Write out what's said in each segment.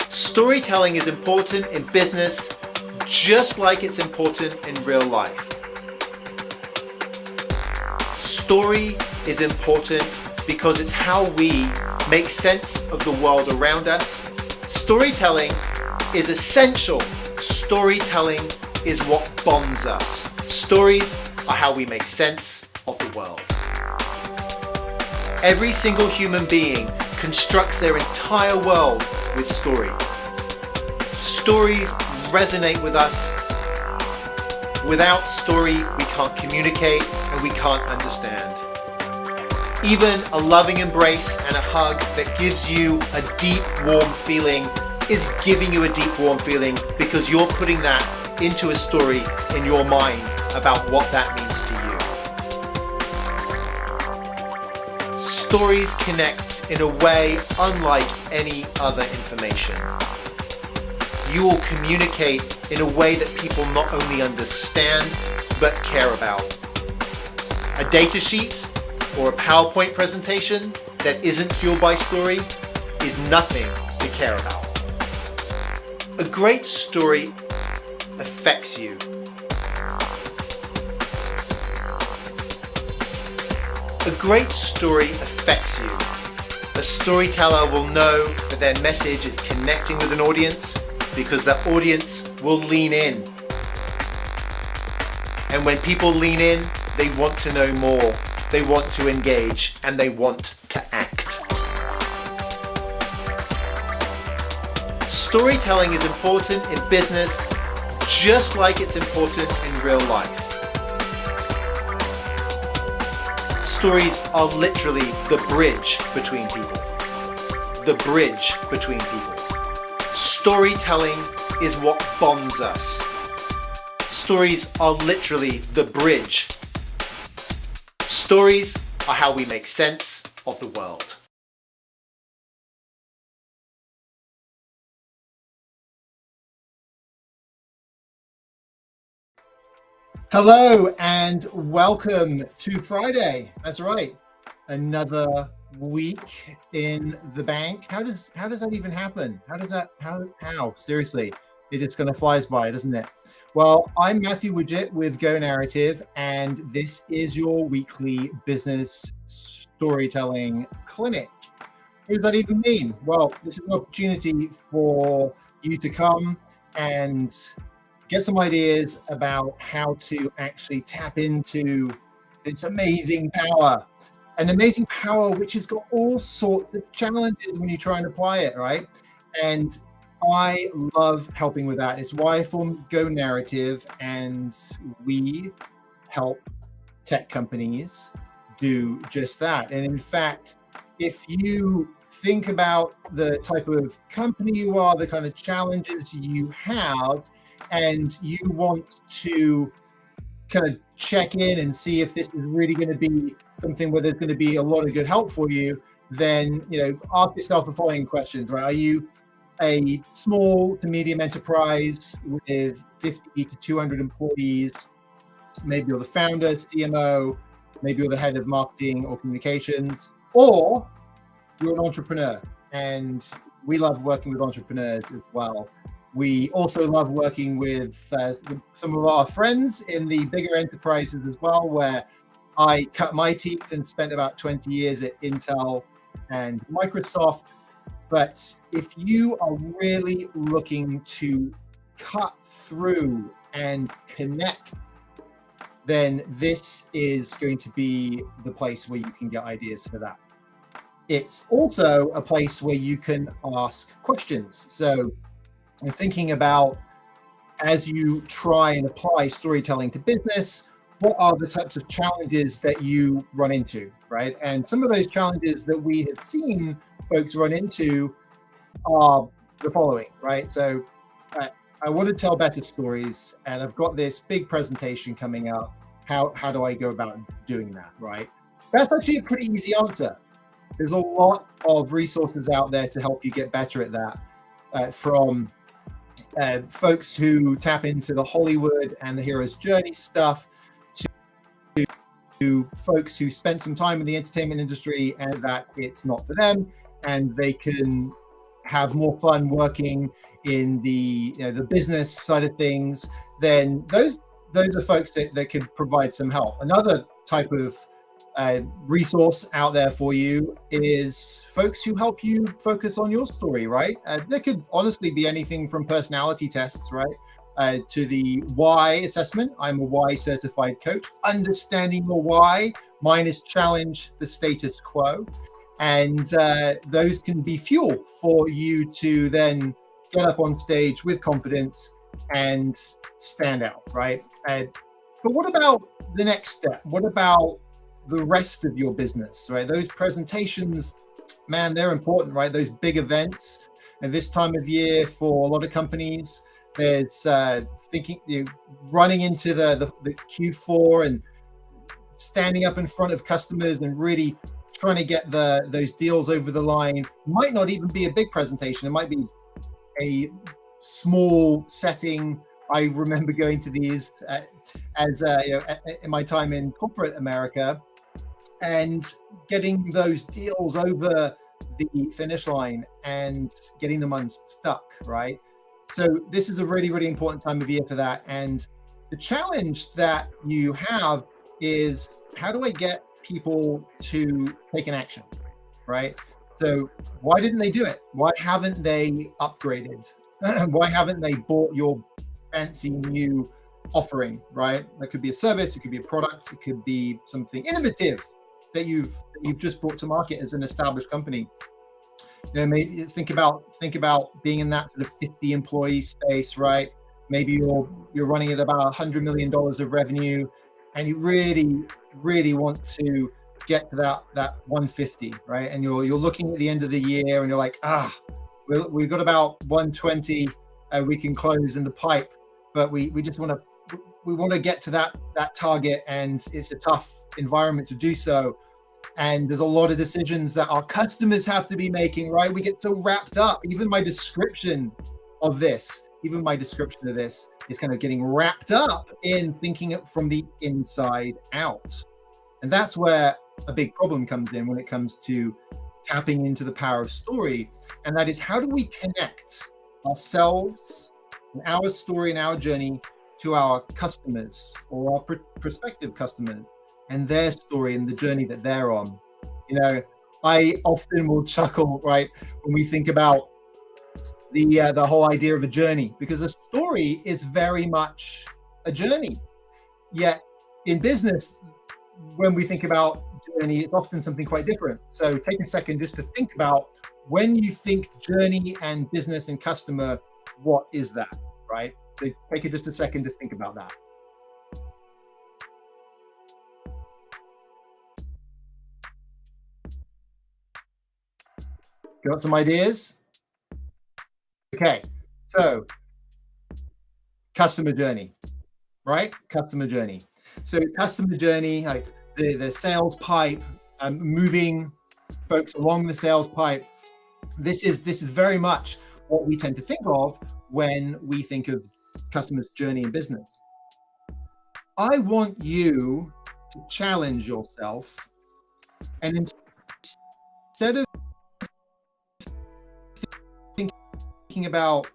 Storytelling is important in business, just like it's important in real life. Story is important because it's how we make sense of the world around us. Storytelling is essential. Storytelling is what bonds us. Stories are how we make sense of the world. Every single human being constructs their entire world with story. Stories resonate with us. Without story, we can't communicate and we can't understand. Even a loving embrace and a hug that gives you a deep, warm feeling is giving you a deep, warm feeling because you're putting that into a story in your mind about what that means to you. Stories connect in a way unlike any other information. You will communicate in a way that people not only understand, but care about. A data sheet or a PowerPoint presentation that isn't fueled by story is nothing to care about. A great story affects you. A great story affects you. A storyteller will know that their message is connecting with an audience because that audience will lean in. And when people lean in, they want to know more, they want to engage, and they want to act. Storytelling is important in business, just like it's important in real life. Stories are literally the bridge between people. The bridge between people. Storytelling is what bonds us. Stories are literally the bridge. Stories are how we make sense of the world. Hello and welcome to Friday. That's right. Another week in the bank. How does that even happen? How? Seriously, it just kind of flies by, doesn't it? Well, I'm Matthew Widget with Go Narrative, and this is your weekly business storytelling clinic. What does that even mean? Well, this is an opportunity for you to come and get some ideas about how to actually tap into this amazing power. An amazing power which has got all sorts of challenges when you try and apply it, right? And I love helping with that. It's why I formed Go Narrative, and we help tech companies do just that. And in fact, if you think about the type of company you are, the kind of challenges you have, and you want to kind of check in and see if this is really going to be something where there's going to be a lot of good help for you, then ask yourself the following questions, right? Are you a small to medium enterprise with 50 to 200 employees? Maybe you're the founder, CMO, maybe you're the head of marketing or communications, or you're an entrepreneur. And we love working with entrepreneurs as well. We also love working with some of our friends in the bigger enterprises as well, where I cut my teeth and spent about 20 years at Intel and Microsoft. But if you are really looking to cut through and connect, then this is going to be the place where you can get ideas for that. It's also a place where you can ask questions. So I'm thinking about, as you try and apply storytelling to business, what are the types of challenges that you run into, right? And some of those challenges that we have seen folks run into are the following, right? So I want to tell better stories, and I've got this big presentation coming up. How do I go about doing that, right? That's actually a pretty easy answer. There's a lot of resources out there to help you get better at that, from folks who tap into the Hollywood and the hero's journey stuff to folks who spent some time in the entertainment industry and that it's not for them, and they can have more fun working in the business side of things. Then those are folks that could provide some help. Another type of resource out there for you is folks who help you focus on your story, right? There could honestly be anything from personality tests, right, to the why assessment. I'm a why certified coach. Understanding your why. Mine is challenge the status quo. And those can be fuel for you to then get up on stage with confidence and stand out, right? But what about the next step? What about the rest of your business, right? Those presentations, man, they're important, right? Those big events. And this time of year for a lot of companies, there's running into the Q4 and standing up in front of customers and really trying to get those deals over the line. Might not even be a big presentation. It might be a small setting. I remember going to these in my time in corporate America, and getting those deals over the finish line and getting them unstuck, right? So this is a really, really important time of year for that. And the challenge that you have is, how do I get people to take an action, right? So why didn't they do it? Why haven't they upgraded? Why haven't they bought your fancy new offering, right? That could be a service, it could be a product, it could be something innovative that you've just brought to market as an established company. Maybe think about being in that sort of 50 employee space, right? Maybe you're running at about $100 million of revenue, and you really want to get to that 150, right? And you're looking at the end of the year and you're like, we've got about 120 we can close in the pipe, but we just want to get to that target, and it's a tough environment to do so. And there's a lot of decisions that our customers have to be making, right? We get so wrapped up. Even my description of this is kind of getting wrapped up in thinking it from the inside out. And that's where a big problem comes in when it comes to tapping into the power of story. And that is, how do we connect ourselves and our story and our journey to our customers or our prospective customers and their story and the journey that they're on? I often will chuckle, right, when we think about the whole idea of a journey, because a story is very much a journey. Yet in business, when we think about journey, it's often something quite different. So take a second just to think about, when you think journey and business and customer, what is that, right? So take it just a second to think about that. Got some ideas? Okay, so customer journey, right? Customer journey. So customer journey, like the sales pipe, moving folks along the sales pipe. This is very much what we tend to think of when we think of customer's journey in business. I want you to challenge yourself, and instead of thinking about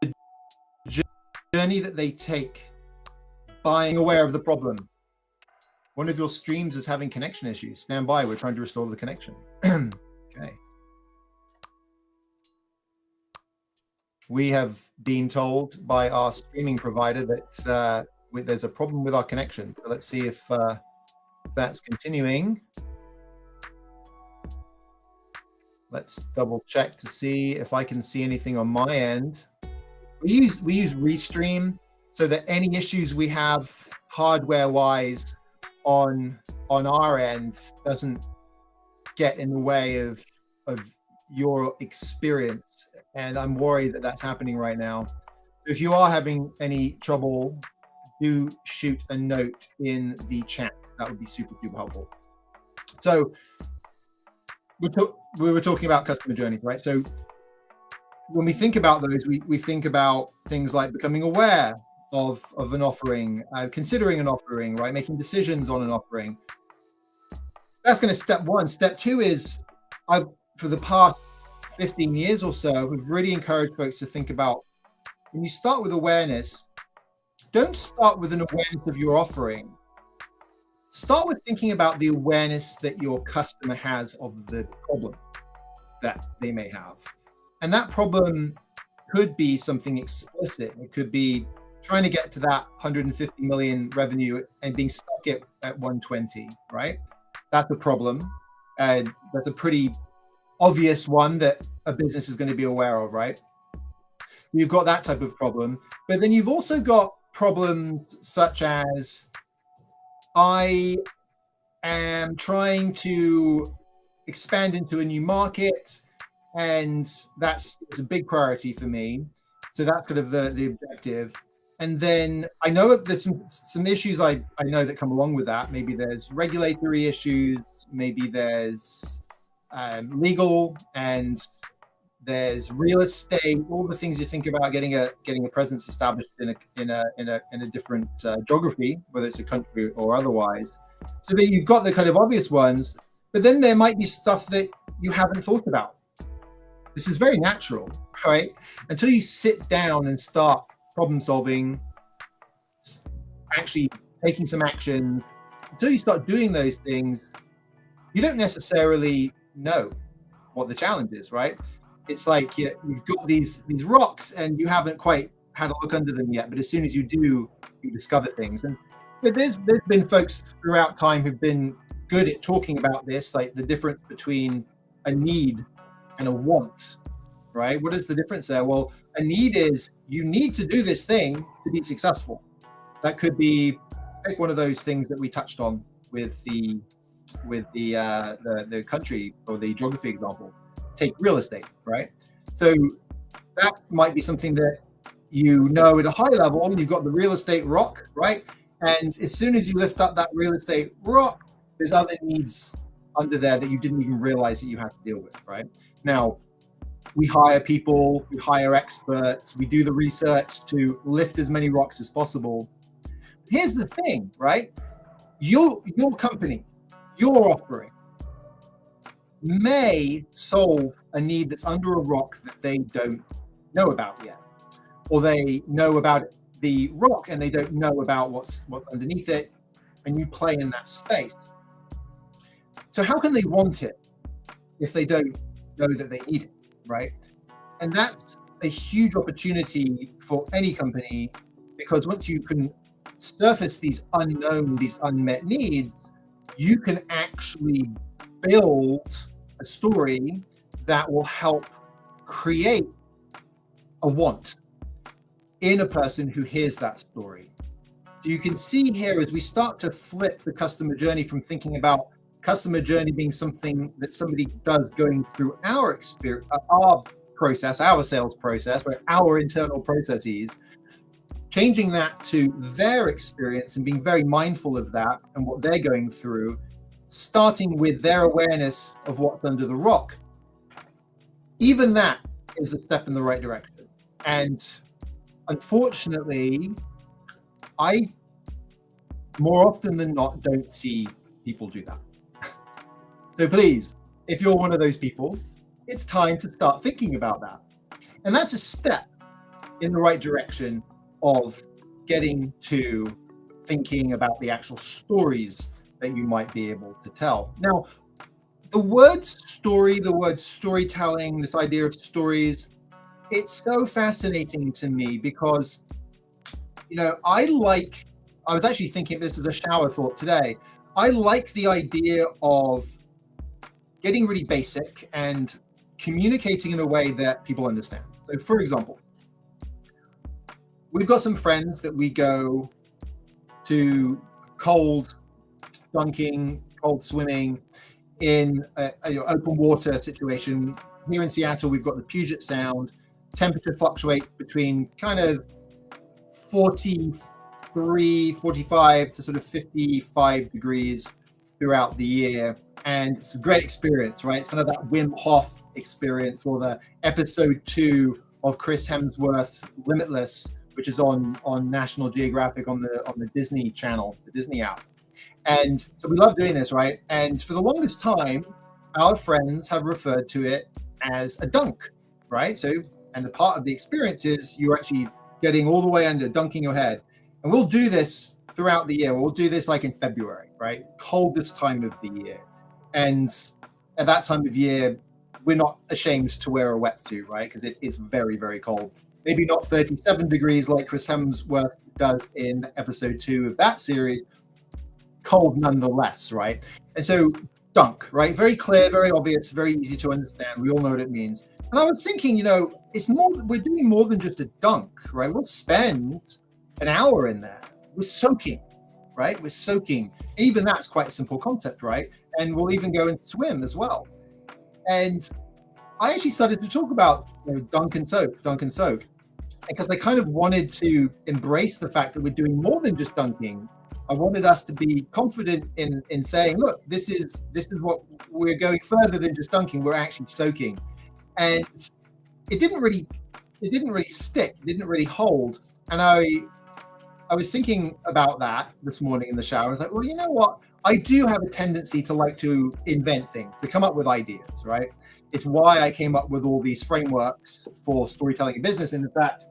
the journey that they take, being aware of the problem, One of your streams is having connection issues. Stand by, we're trying to restore the connection. Okay. We have been told by our streaming provider that there's a problem with our connection. So let's see if that's continuing. Let's double check to see if I can see anything on my end. We use Restream so that any issues we have hardware-wise on our end doesn't get in the way of your experience. And I'm worried that that's happening right now. So if you are having any trouble, do shoot a note in the chat. That would be super, super helpful. So we were talking about customer journeys, right? So when we think about those, we think about things like becoming aware of an offering, considering an offering, right? Making decisions on an offering. That's going to step one. Step two is for the past 15 years or so, we've really encouraged folks to think about, when you start with awareness, don't start with an awareness of your offering. Start with thinking about the awareness that your customer has of the problem that they may have. And that problem could be something explicit. It could be trying to get to that 150 million revenue and being stuck at 120, right? That's a problem. And that's a pretty obvious one that a business is going to be aware of, right? You've got that type of problem. But then you've also got problems such as, I am trying to expand into a new market, and it's a big priority for me. So that's kind of the objective. And then I know that there's some issues I know that come along with that. Maybe there's regulatory issues, maybe there's legal, and there's real estate, all the things you think about getting a presence established in a different geography, whether it's a country or otherwise. So that you've got the kind of obvious ones, but then there might be stuff that you haven't thought about. This is very natural, right? Until you sit down and start problem solving, actually taking some actions, until you start doing those things, you don't necessarily know what the challenge is, right? It's like you've got these rocks and you haven't quite had a look under them yet, but as soon as you do, you discover things. And there's been folks throughout time who've been good at talking about this, like the difference between a need and a want, right? What is the difference there? Well, a need is you need to do this thing to be successful. That could be, pick one of those things that we touched on with the country or the geography example. Take real estate, right? So that might be something that you know at a high level, and you've got the real estate rock, right? And as soon as you lift up that real estate rock, there's other needs under there that you didn't even realize that you had to deal with, right? Now, we hire people, we hire experts, we do the research to lift as many rocks as possible. Here's the thing, right? Your company, your offering may solve a need that's under a rock that they don't know about yet, or they know about the rock and they don't know about what's underneath it, and you play in that space. So how can they want it if they don't know that they need it, right? And that's a huge opportunity for any company, because once you can surface these unmet needs, you can actually build a story that will help create a want in a person who hears that story. So you can see here, as we start to flip the customer journey from thinking about customer journey being something that somebody does going through our experience, our process, our sales process, or our internal processes, changing that to their experience and being very mindful of that and what they're going through, starting with their awareness of what's under the rock. Even that is a step in the right direction. And unfortunately, I more often than not don't see people do that. So please, if you're one of those people, it's time to start thinking about that. And that's a step in the right direction of getting to thinking about the actual stories that you might be able to tell. Now, the word story, the word storytelling, this idea of stories, it's so fascinating to me because, I was actually thinking of this as a shower thought today. I like the idea of getting really basic and communicating in a way that people understand. So, for example, we've got some friends that we go to cold dunking, cold swimming in a open water situation. Here in Seattle, we've got the Puget Sound. Temperature fluctuates between kind of 43, 45 to sort of 55 degrees throughout the year. And it's a great experience, right? It's kind of that Wim Hof experience, or the episode 2 of Chris Hemsworth's Limitless, which is on National Geographic on the Disney Channel, the Disney app. And so we love doing this, right? And for the longest time, our friends have referred to it as a dunk, right? So, and a part of the experience is you're actually getting all the way under, dunking your head. And we'll do this throughout the year. We'll do this like in February, right? Coldest time of the year. And at that time of year, we're not ashamed to wear a wetsuit, right? Because it is very, very cold. Maybe not 37 degrees like Chris Hemsworth does in episode 2 of that series. Cold nonetheless, right? And so dunk, right? Very clear, very obvious, very easy to understand. We all know what it means. And I was thinking, it's more, we're doing more than just a dunk, right? We'll spend an hour in there. We're soaking, right? We're soaking. Even that's quite a simple concept, right? And we'll even go and swim as well. And I actually started to talk about dunk and soak, because I kind of wanted to embrace the fact that we're doing more than just dunking. I wanted us to be confident in saying, look, this is what we're going further than just dunking. We're actually soaking. And it didn't really stick. It didn't really hold. And I was thinking about that this morning in the shower. I was like, well, you know what? I do have a tendency to like to invent things, to come up with ideas, right? It's why I came up with all these frameworks for storytelling in business. And in fact,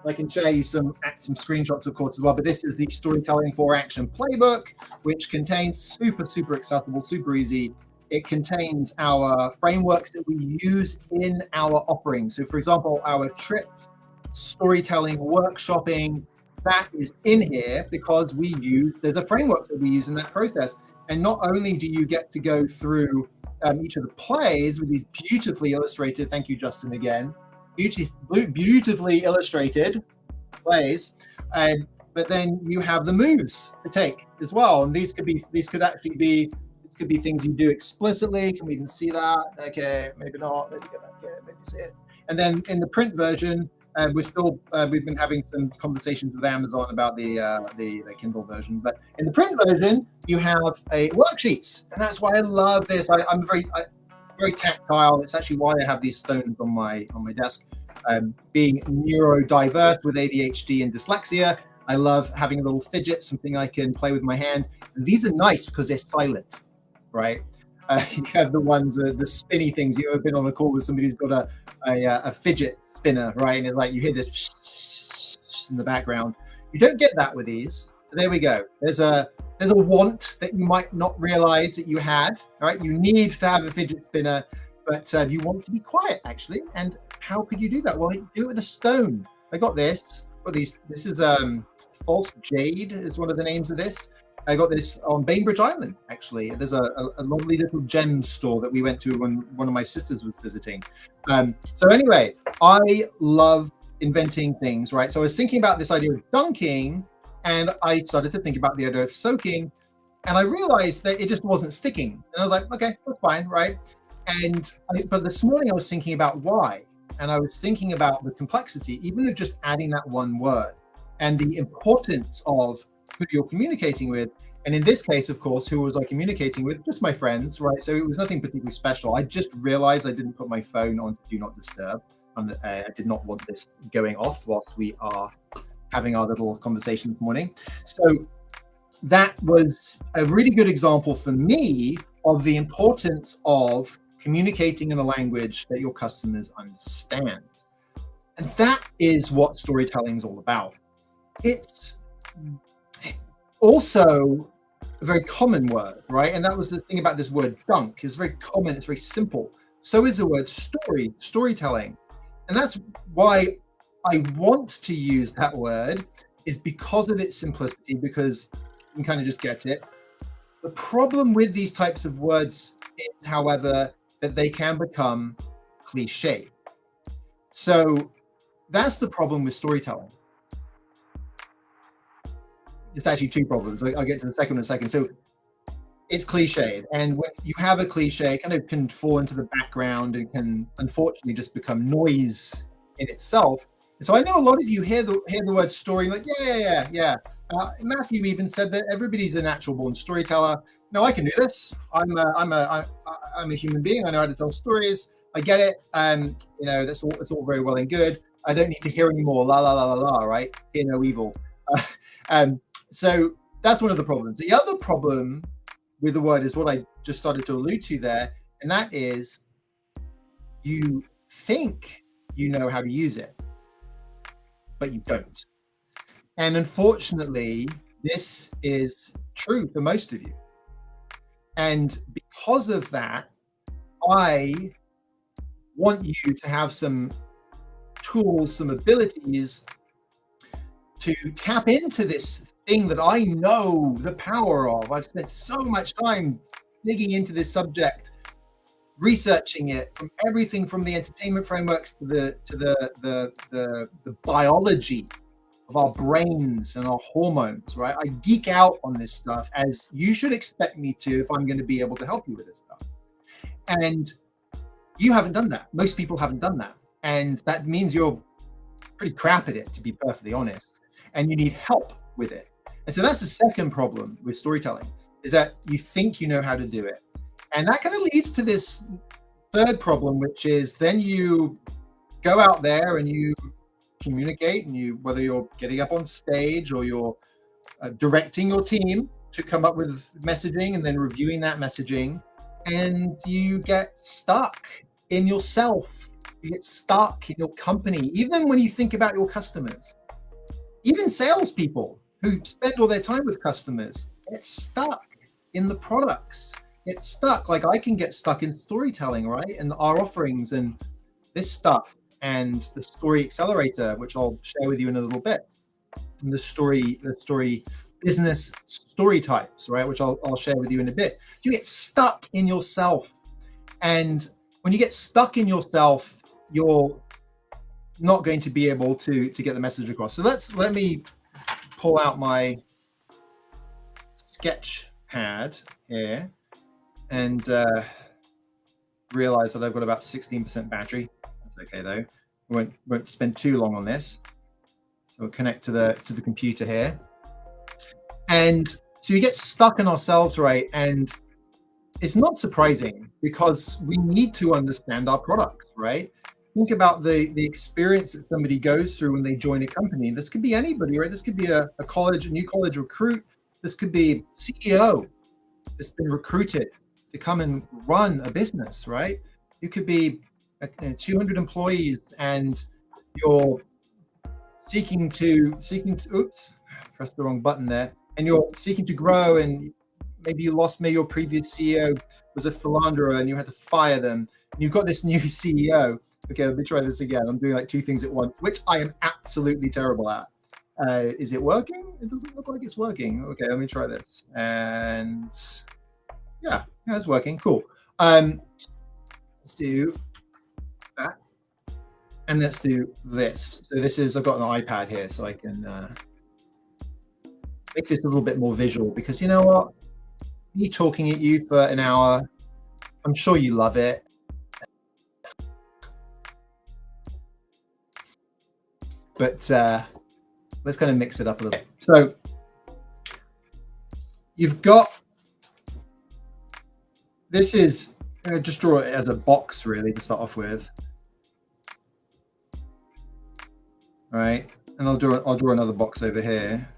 I can share you some screenshots, of course, as well. But this is the Storytelling for Action Playbook, which contains super, super accessible, super easy. It contains our frameworks that we use in our offerings. So, for example, our trips, storytelling, workshopping, that is in here because there's a framework that we use in that process. And not only do you get to go through each of the plays with these beautifully illustrated, thank you, Justin, again, beautifully illustrated plays, but then you have the moves to take as well. And these could be things you do explicitly. Can we even see that? Okay, maybe not. Maybe get back here. Maybe see it. And then in the print version, we've been having some conversations with Amazon about the Kindle version. But in the print version, you have a worksheets, and that's why I love this. I'm very tactile. It's actually why I have these stones on my desk. Being neurodiverse with ADHD and dyslexia, I love having a little fidget, something I can play with my hand. And these are nice because they're silent, right? You have the ones, the spinny things. You ever been on a call with somebody who's got a fidget spinner, right? And it's like you hear this in the background. You don't get that with these. So there we go. There's a want that you might not realize that you had, right? You need to have a fidget spinner, but you want to be quiet, actually. And how could you do that? Well, you do it with a stone. I got this. This is False Jade is one of the names of this. I got this on Bainbridge Island, actually. There's a lovely little gem store that we went to when one of my sisters was visiting. So anyway, I love inventing things, right? So I was thinking about this idea of dunking, and I started to think about the idea of soaking, and I realized that it just wasn't sticking. And I was like, okay, that's fine, right? But this morning I was thinking about why, and I was thinking about the complexity, even of just adding that one word, and the importance of who you're communicating with. And in this case, of course, who was I communicating with? Just my friends, right? So it was nothing particularly special. I just realized I didn't put my phone on Do Not Disturb. And I did not want this going off whilst we are having our little conversation this morning. So that was a really good example for me of the importance of communicating in a language that your customers understand. And that is what storytelling is all about. It's also a very common word, right? And that was the thing about this word dunk. It's very common, it's very simple. So is the word storytelling. And that's why I want to use that word, is because of its simplicity, because you can kind of just get it. The problem with these types of words is, however, that they can become cliche. So that's the problem with storytelling. It's actually two problems. I'll get to the second in a second. So it's cliched, and when you have a cliche, it kind of can fall into the background and can unfortunately just become noise in itself. And so I know a lot of you hear the word story, like yeah. Matthew even said that everybody's a natural born storyteller. No, I can do this. I'm a human being. I know how to tell stories. I get it. That's all. It's all very well and good. I don't need to hear anymore. La la la la la. Right? Hear no evil. So that's one of the problems. The other problem with the word is what I just started to allude to there, and that is you think you know how to use it, but you don't. And unfortunately, this is true for most of you. And because of that, I want you to have some tools, some abilities to tap into this thing that I know the power of. I've spent so much time digging into this subject, researching it, from everything from the entertainment frameworks to the biology of our brains and our hormones, right? I geek out on this stuff, as you should expect me to if I'm going to be able to help you with this stuff. And you haven't done that. Most people haven't done that. And that means you're pretty crap at it, to be perfectly honest. And you need help with it. And so that's the second problem with storytelling, is that you think you know how to do it. And that kind of leads to this third problem, which is then you go out there and you communicate, and whether you're getting up on stage or you're directing your team to come up with messaging and then reviewing that messaging, and you get stuck in yourself. You get stuck in your company. Even when you think about your customers, even salespeople who spend all their time with customers get stuck in the products. Get stuck, like I can get stuck in storytelling, right? And our offerings and this stuff, and the Story Accelerator, which I'll share with you in a little bit. And the story business story types, right? Which I'll share with you in a bit. You get stuck in yourself. And when you get stuck in yourself, you're not going to be able to get the message across. So let me pull out my sketch pad here and realize that I've got about 16% battery. That's okay though. We won't spend too long on this. So we'll connect to the computer here. And so you get stuck in ourselves, right? And it's not surprising, because we need to understand our products, right? Think about the experience that somebody goes through when they join a company. This could be anybody, right? This could be a new college recruit. This could be CEO that's been recruited to come and run a business, right? You could be 200 employees, and you're seeking to oops, pressed the wrong button there. And you're seeking to grow, and maybe your previous CEO was a philanderer and you had to fire them. And you've got this new CEO. Okay, let me try this again. I'm doing like two things at once, which I am absolutely terrible at. Is it working? It doesn't look like it's working. Okay, let me try this. And yeah, it's working. Cool. Let's do that. And let's do this. So this is, I've got an iPad here, so I can make this a little bit more visual, because you know what? Me talking at you for an hour, I'm sure you love it. But let's kind of mix it up a little bit. So you've got, this is, I'm going to just draw it as a box really to start off with. All right, and I'll draw another box over here.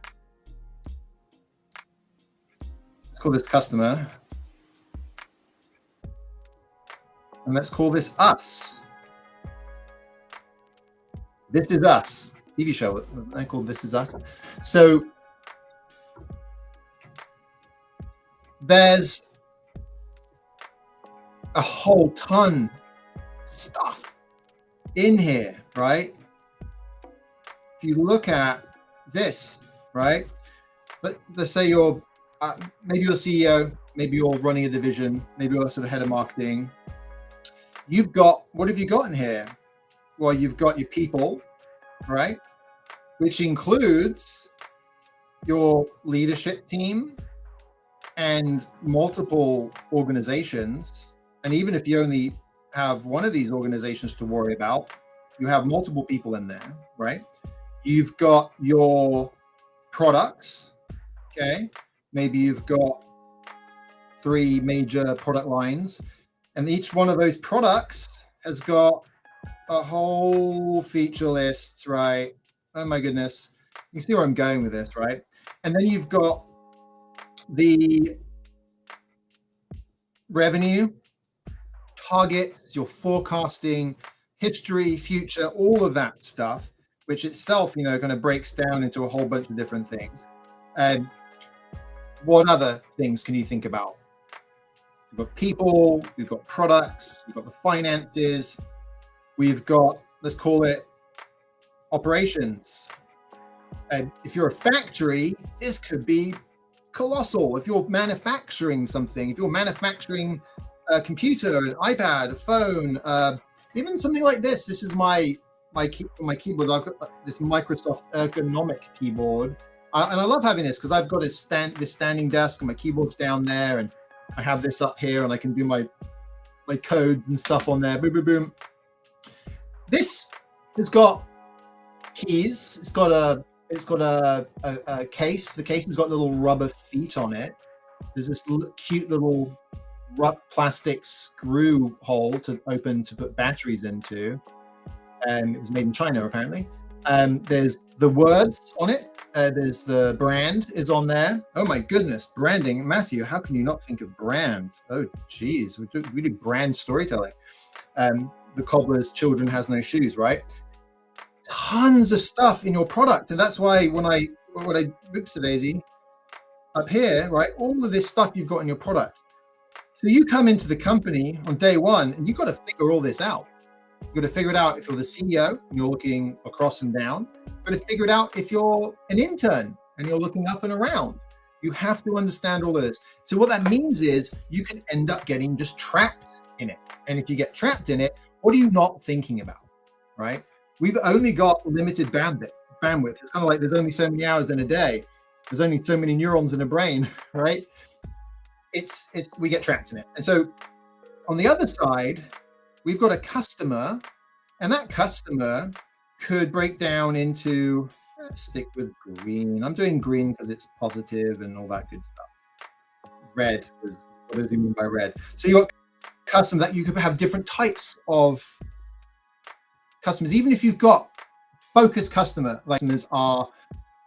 Let's call this customer. And let's call this us. This is us. TV show. I call This Is Us. So there's a whole ton of stuff in here, right? If you look at this, right? Let's say you're maybe you're CEO, maybe you're running a division, maybe you're sort of head of marketing. What have you got in here? Well, you've got your people, right? Which includes your leadership team and multiple organizations. And even if you only have one of these organizations to worry about, you have multiple people in there, right? You've got your products, okay? Maybe you've got 3 major product lines, and each one of those products has got a whole feature list, right? Oh my goodness. You see where I'm going with this, right? And then you've got the revenue, targets, your forecasting, history, future, all of that stuff, which itself, kind of breaks down into a whole bunch of different things. And what other things can you think about? We've got people, we've got products, we've got the finances, we've got, let's call it operations. And if you're a factory, this could be colossal. If you're manufacturing something, if you're manufacturing a computer, an iPad, a phone, even something like this. This is my keyboard. I've got this Microsoft ergonomic keyboard, and I love having this because I've got this standing desk, and my keyboard's down there, and I have this up here, and I can do my codes and stuff on there. Boom, boom, boom. This has got keys. It's got a case. The case has got little rubber feet on it. There's this cute little plastic screw hole to put batteries into, and it was made in China apparently. There's the words on it. There's the brand is on there. Oh my goodness, branding, Matthew. How can you not think of brand? Oh geez, we do brand storytelling. The cobbler's children has no shoes, right? Tons of stuff in your product, and that's why when I oops daisy up here, right, all of this stuff you've got in your product. So you come into the company on day one, and you've got to figure all this out. You've got to figure it out if you're the CEO and you're looking across and down. You've got to figure it out if you're an intern and you're looking up and around. You have to understand all of this. So what that means is you can end up getting just trapped in it. And if you get trapped in it, what are you not thinking about, right? We've only got limited bandwidth. It's kind of like there's only so many hours in a day. There's only so many neurons in a brain, right? We get trapped in it. And so on the other side, we've got a customer, and that customer could break down into, let's stick with green. I'm doing green because it's positive and all that good stuff. Red is, what does he mean by red? So you've got customers that you could have different types of customers. Even if you've got focused customers are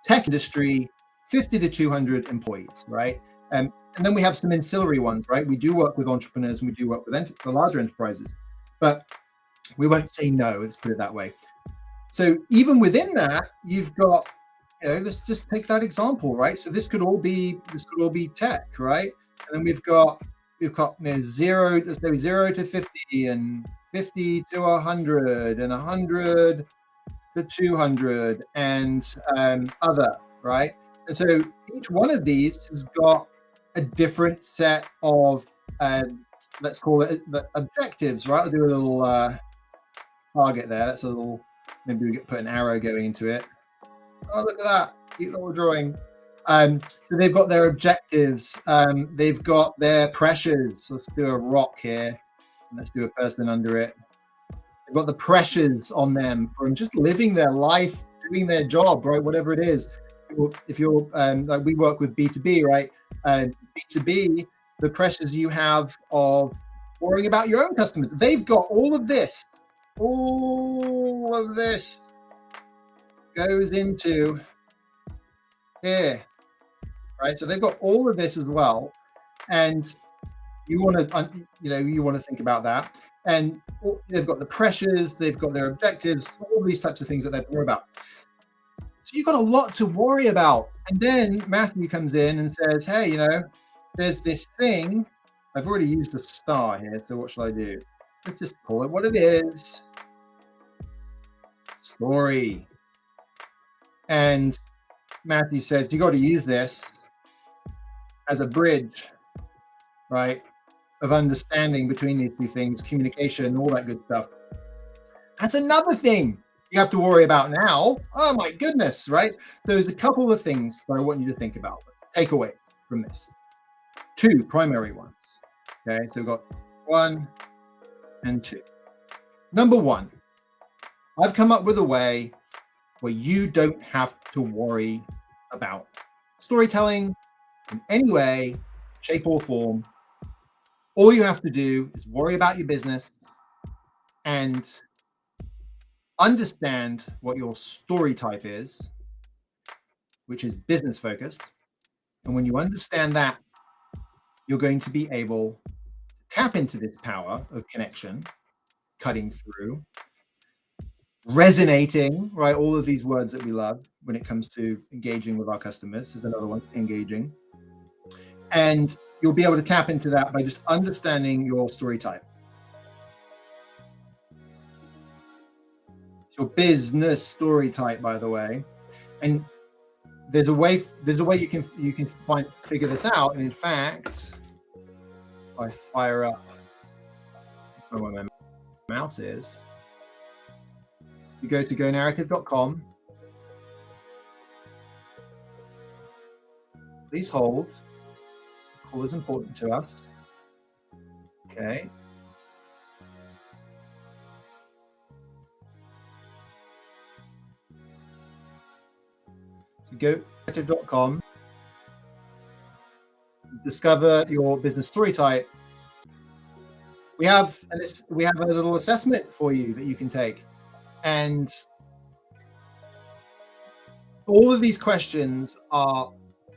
tech industry, 50 to 200 employees, right? And then we have some ancillary ones, right? We do work with entrepreneurs and we do work with the larger enterprises, but we won't say no, let's put it that way. So even within that, you've got, let's just take that example, right? So this could all be tech, right? And then we've got zero, let's say 0 to 50 and 50 to 100 and 100 to 200 and other, right? And so each one of these has got a different set of, let's call it objectives, right? I'll do a little target there. That's a little, maybe we could put an arrow going into it. Oh, look at that, cute little drawing. So they've got their objectives. They've got their pressures. Let's do a rock here. Let's do a person under it. They've got the pressures on them from just living their life, doing their job, right? Whatever it is. If you're like we work with B2B, right? B2B, the pressures you have of worrying about your own customers. They've got all of this. All of this goes into here, right? So they've got all of this as well, and you want to think about that. And they've got the pressures, they've got their objectives, all these types of things that they worry about. So you've got a lot to worry about. And then Matthew comes in and says, hey, there's this thing. I've already used a star here, so what shall I do? Let's just call it what it is. Story. And Matthew says you got to use this as a bridge, right, of understanding between these two things, communication, all that good stuff. That's another thing you have to worry about now. Oh my goodness, right? So there's a couple of things that I want you to think about, takeaways from this. Two primary ones. Okay, so we've got 1 and 2. Number 1, I've come up with a way where you don't have to worry about storytelling in any way, shape, or form. All you have to do is worry about your business and understand what your story type is, which is business focused. And when you understand that, you're going to be able to tap into this power of connection, cutting through, resonating, right? All of these words that we love when it comes to engaging with our customers is another one, engaging. And you'll be able to tap into that by just understanding your story type. It's your business story type, by the way. And there's a way you can figure this out. And in fact, if I fire up where my mouse is, you go to gonarrative.com. Please hold. The call is important to us. Okay. So go to gonarrative.com. Discover your business story type. We have a little assessment for you that you can take. And all of these questions are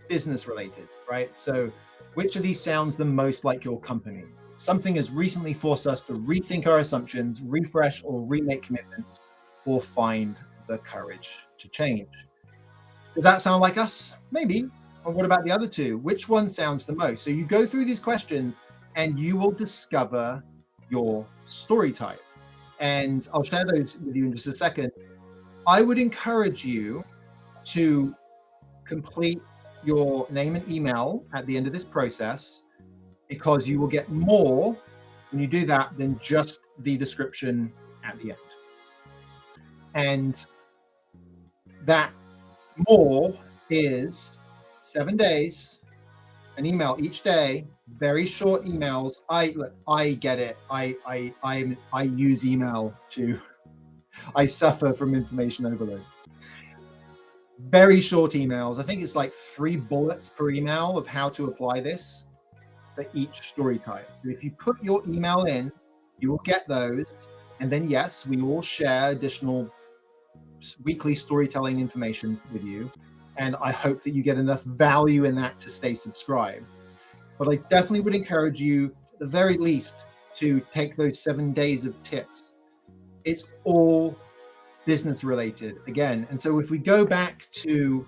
business related, right? So which of these sounds the most like your company? Something has recently forced us to rethink our assumptions, refresh or remake commitments, or find the courage to change. Does that sound like us? Maybe. Or what about the other two? Which one sounds the most? So you go through these questions and you will discover your story type. And I'll share those with you in just a second. I would encourage you to complete your name and email at the end of this process, because you will get more when you do that than just the description at the end. And that more is 7 days, an email each day, very short emails. I get it. I use email I suffer from information overload. Very short emails. I think it's like 3 bullets per email of how to apply this for each story type. So if you put your email in, you will get those. And then yes, we will share additional weekly storytelling information with you. And I hope that you get enough value in that to stay subscribed. But I definitely would encourage you, at the very least, to take those 7 days of tips. It's all business related again. And so if we go back to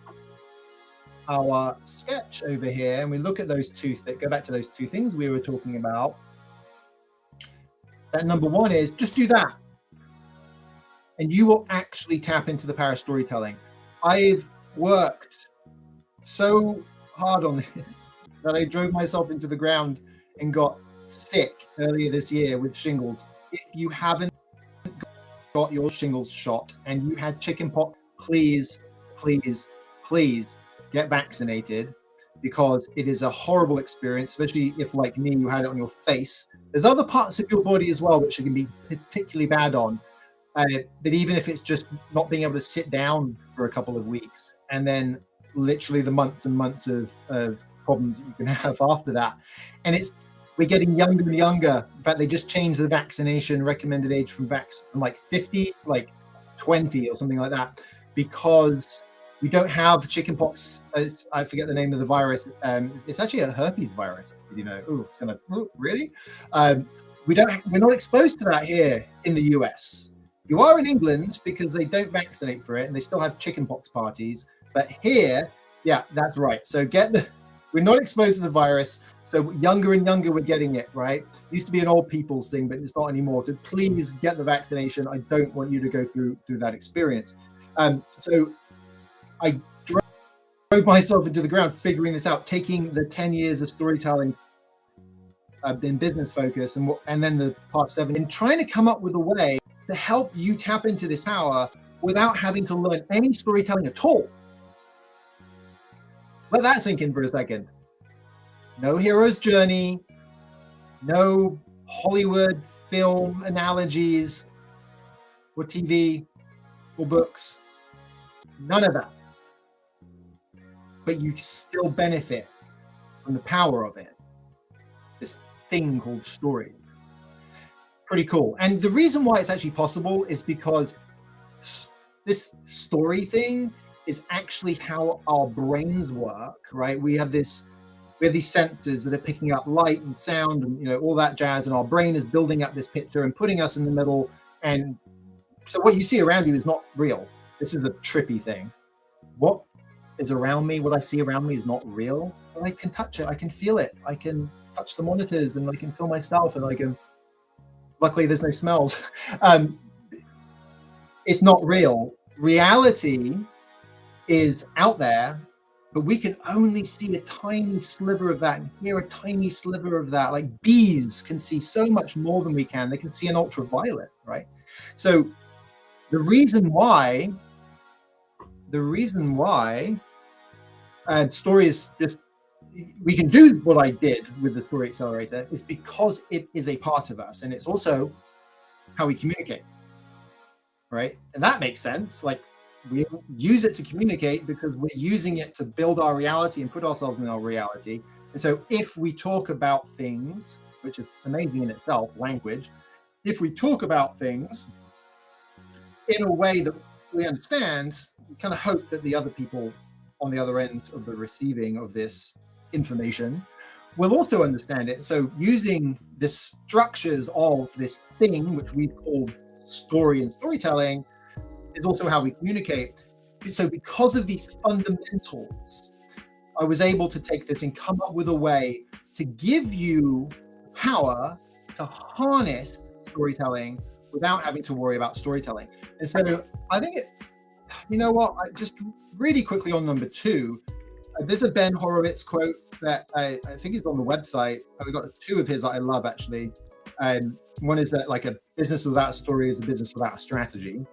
our sketch over here and we look at those go back to those 2 things we were talking about, that number 1 is just do that. And you will actually tap into the power of storytelling. I've worked so hard on this that I drove myself into the ground and got sick earlier this year with shingles. If you haven't got your shingles shot and you had chickenpox, please get vaccinated, because it is a horrible experience, especially if, like me, you had it on your face. There's other parts of your body as well which it can be particularly bad on. But even if it's just not being able to sit down for a couple of weeks, and then literally the months and months of problems that you can have after that. And we're getting younger and younger. In fact, they just changed the vaccination recommended age from like 50 to like 20 or something like that, because we don't have chickenpox. I forget the name of the virus. It's actually a herpes virus. You know, it's kind of really. We're not exposed to that here in the US. You are in England because they don't vaccinate for it and they still have chickenpox parties. But here, yeah, that's right. So get we're not exposed to the virus. So younger and younger we're getting it, right? It used to be an old people's thing, but it's not anymore. So please get the vaccination. I don't want you to go through that experience. So I drove myself into the ground figuring this out, taking the 10 years of storytelling in Business Focus and then the past 7, and trying to come up with a way to help you tap into this power without having to learn any storytelling at all. Let that sink in for a second. No hero's journey, no Hollywood film analogies or TV or books, none of that. But you still benefit from the power of it. This thing called story. Pretty cool. And the reason why it's actually possible is because this story thing is actually how our brains work, right? We have these senses that are picking up light and sound and all that jazz, and our brain is building up this picture and putting us in the middle. And so what you see around you is not real. This is a trippy thing. What is around me, what I see around me is not real. But I can touch it, I can feel it, I can touch the monitors, and I can feel myself, and I can, luckily there's no smells. It's not real. Reality is out there, but we can only see a tiny sliver of that and hear a tiny sliver of that. Like bees can see so much more than we can. They can see an ultraviolet, right? So the reason why story is just, we can do what I did with the Story Accelerator is because it is a part of us, and it's also how we communicate, right? And that makes sense. Like we use it to communicate because we're using it to build our reality and put ourselves in our reality. And so if we talk about things, which is amazing in itself, language, if we talk about things in a way that we understand, we kind of hope that the other people on the other end of the receiving of this information will also understand it. So using the structures of this thing, which we call story and storytelling, is also how we communicate. So because of these fundamentals, I was able to take this and come up with a way to give you power to harness storytelling without having to worry about storytelling. And so I think I just really quickly on number 2, there's a Ben Horowitz quote that I think is on the website. We've got 2 of his that I love actually. One is that like a business without a story is a business without a strategy.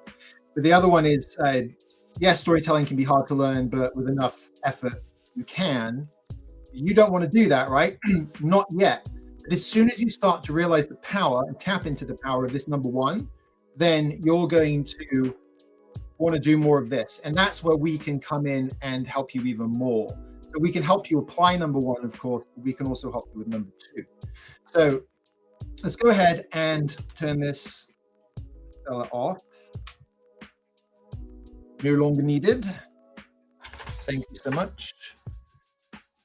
But the other one is, yes, storytelling can be hard to learn, but with enough effort, you can. You don't want to do that, right? Not yet. But as soon as you start to realize the power and tap into the power of this number 1, then you're going to want to do more of this. And that's where we can come in and help you even more. So we can help you apply number 1, of course, but we can also help you with number 2. So let's go ahead and turn this off. No longer needed. Thank you so much.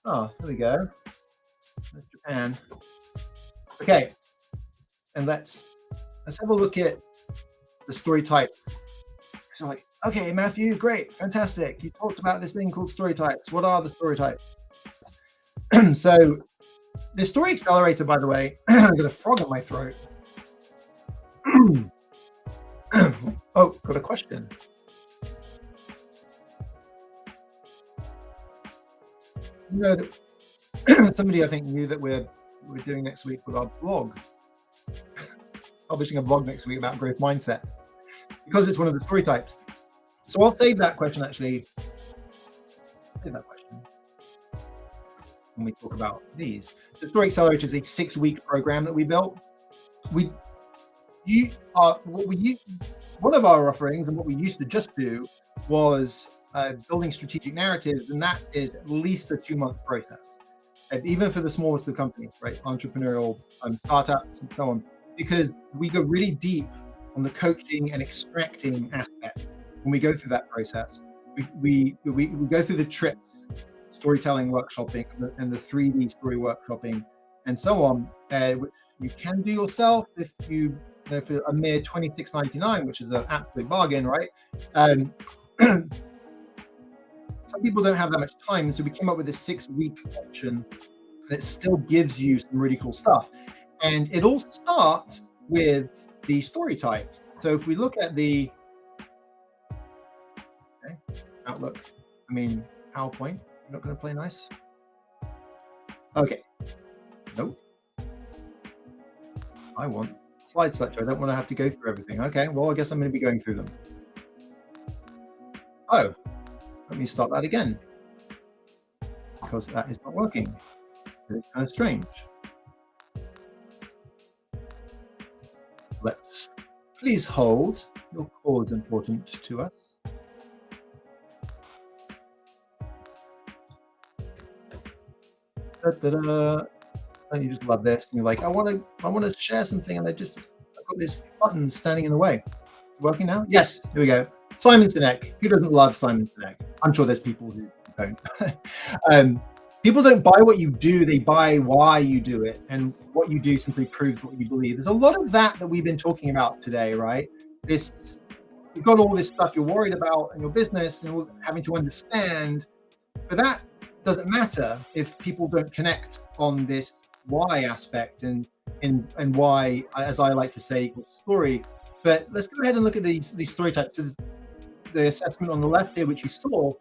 Oh, there we go. There's Japan. Okay, and let's have a look at the story types. So like, okay, Matthew, great, fantastic. You talked about this thing called story types. What are the story types? So the Story Accelerator, by the way, I've got a frog in my throat. Oh, got a question. Somebody I think knew that we're doing next week with our blog, publishing a blog next week about growth mindset, because it's one of the story types. So I'll save that question actually. Save that question when we talk about these. The Story Accelerator is a 6-week program that we built. One of our offerings and what we used to just do was building strategic narratives, and that is at least a 2-month process, and even for the smallest of companies, right? Entrepreneurial startups and so on, because we go really deep on the coaching and extracting aspect. When we go through that process, we go through the trips, storytelling workshopping, and the 3D story workshopping, and so on, which you can do yourself if you know, for a mere $26.99, which is an absolute bargain, right? some people don't have that much time, so we came up with this 6-week option that still gives you some really cool stuff. And it all starts with the story types. So if we look at the Outlook, PowerPoint, you're not going to play nice? Okay. Nope. I want slide selector. I don't want to have to go through everything. Okay, well, I guess I'm going to be going through them. Oh, let me start that again, because that is not working. It's kind of strange. Let's please hold. Your call is important to us. And you just love this, and you're like, I want to share something, and I've got this button standing in the way. It's working now. Yes, here we go. Simon Sinek. Who doesn't love Simon Sinek? I'm sure there's people who don't. People don't buy what you do, they buy why you do it. And what you do simply proves what you believe. There's a lot of that we've been talking about today, right? You've got all this stuff you're worried about in your business and having to understand, but that doesn't matter if people don't connect on this why aspect and why, as I like to say, equals story. But let's go ahead and look at these story types. So the assessment on the left here, which you saw,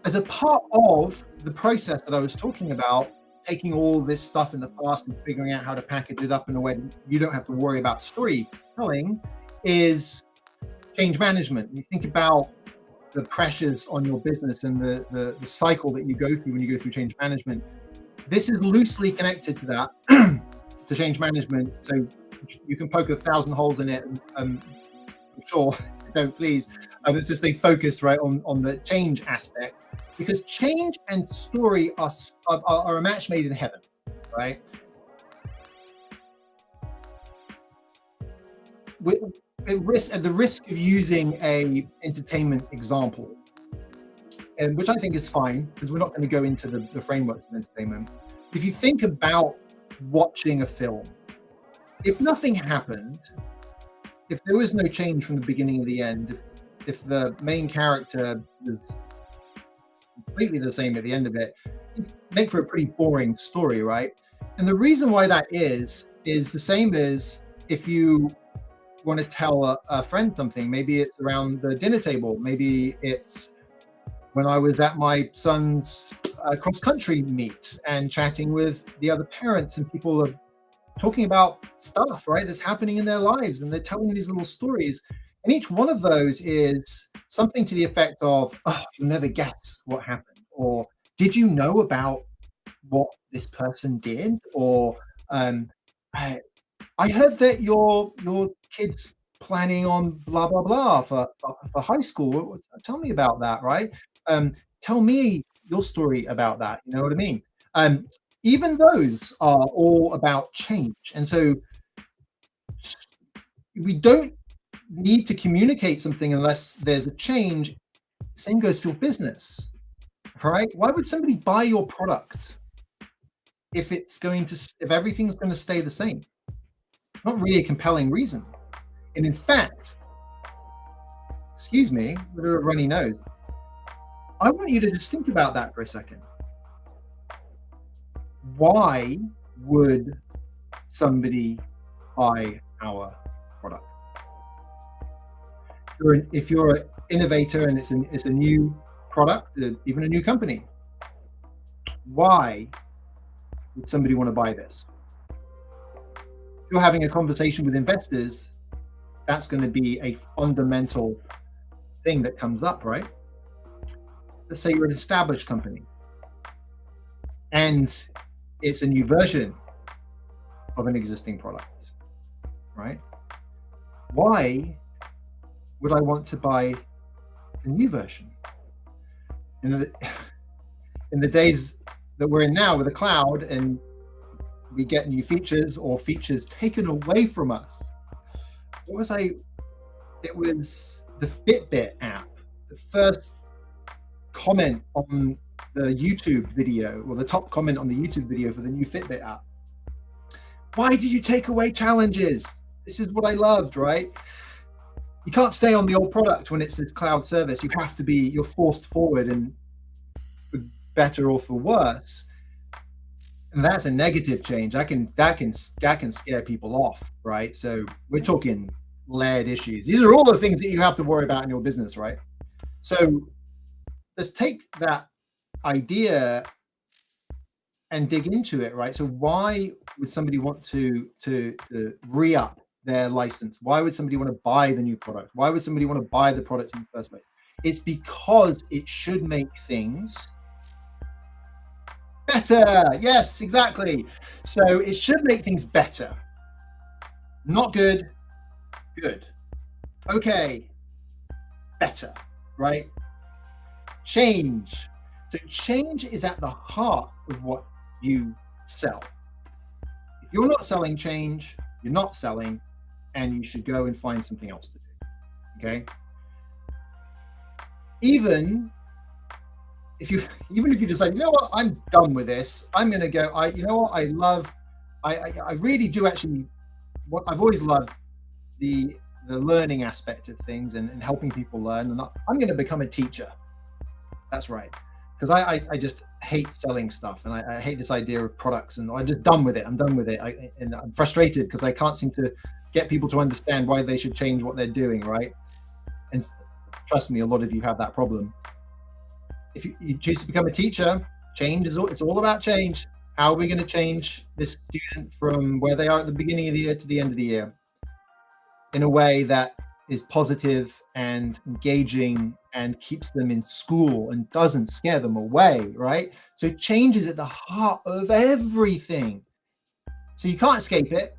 as a part of the process that I was talking about, taking all this stuff in the past and figuring out how to package it up in a way that you don't have to worry about storytelling, is change management. You think about the pressures on your business and the cycle that you go through when you go through change management. This is loosely connected to that, to change management. So you can poke 1,000 holes in it. I'm sure, don't please. Let's just stay focused, right, on the change aspect, because change and story are a match made in heaven, right? At the risk of using a entertainment example, and which I think is fine, because we're not going to go into the frameworks of entertainment. If you think about watching a film, if nothing happened, if there was no change from the beginning to the end, if the main character was completely the same at the end of it, it'd make for a pretty boring story, right? And the reason why that is the same as if you want to tell a friend something. Maybe it's around the dinner table. Maybe it's when I was at my son's cross-country meet and chatting with the other parents, and people are talking about stuff, right, that's happening in their lives, and they're telling these little stories. And each one of those is something to the effect of, oh, you'll never guess what happened, or did you know about what this person did, or I heard that your kid's planning on blah blah blah for high school. Tell me about that, right? Tell me your story about that. You know what I mean? Even those are all about change, and so we don't need to communicate something unless there's a change. Same goes for your business, right? Why would somebody buy your product if everything's going to stay the same? Not really a compelling reason. And in fact, excuse me, with a runny nose, I want you to just think about that for a second. Why would somebody buy our product? If you're an innovator and it's a new product, even a new company, why would somebody want to buy this? If you're having a conversation with investors, that's going to be a fundamental thing that comes up, right? Let's say you're an established company and it's a new version of an existing product, right? Why would I want to buy the new version? In the days that we're in now with the cloud, and we get new features or features taken away from us. It was the Fitbit app, the first comment on the YouTube video, or the top comment on the YouTube video for the new Fitbit app. Why did you take away challenges? This is what I loved, right? you can't stay on the old product when it's this cloud service. You're forced forward, and for better or for worse. And that's a negative change. That can scare people off, right? So we're talking layered issues. These are all the things that you have to worry about in your business, right? So let's take that idea and dig into it, right? So why would somebody want to re-up their license? Why would somebody want to buy the new product? Why would somebody want to buy the product in the first place? It's because it should make things better. Yes, exactly. So it should make things better. Not good, good. Okay, better, right? Change. So change is at the heart of what you sell. If you're not selling change, you're not selling, and you should go and find something else to do. Okay. Even if you decide, you know what, I'm done with this, I'm going to go. I really do actually. What I've always loved the learning aspect of things and helping people learn, and I'm going to become a teacher. That's right. Because I just hate selling stuff, and I hate this idea of products, and I'm just done with it. I'm done with it. And I'm frustrated because I can't seem to get people to understand why they should change what they're doing, right? And trust me, a lot of you have that problem. If you choose to become a teacher, it's all about change. How are we going to change this student from where they are at the beginning of the year to the end of the year in a way that is positive and engaging and keeps them in school and doesn't scare them away, right? So change is at the heart of everything. So you can't escape it.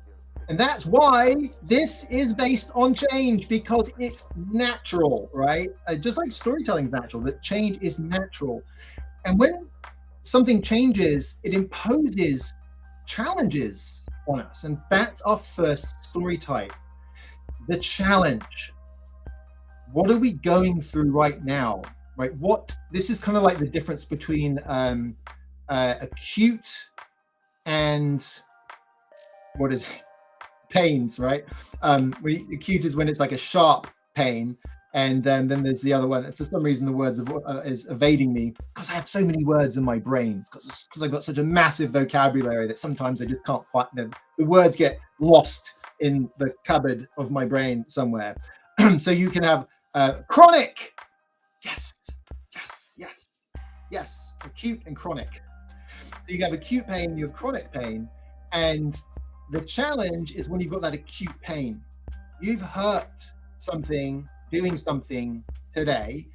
And that's why this is based on change, because it's natural, right? Just like storytelling is natural, but change is natural. And when something changes, it imposes challenges on us. And that's our first story type, the challenge. What are we going through right now, right? This is kind of like the difference between acute and what is it? Pains, right? Acute is when it's like a sharp pain, and then there's the other one. For some reason, the words is evading me because I have so many words in my brain, because I've got such a massive vocabulary that sometimes I just can't find them. The words get lost in the cupboard of my brain somewhere. So you can have chronic. Yes, acute and chronic. So you have acute pain, you have chronic pain, and the challenge is when you've got that acute pain. You've hurt something doing something today,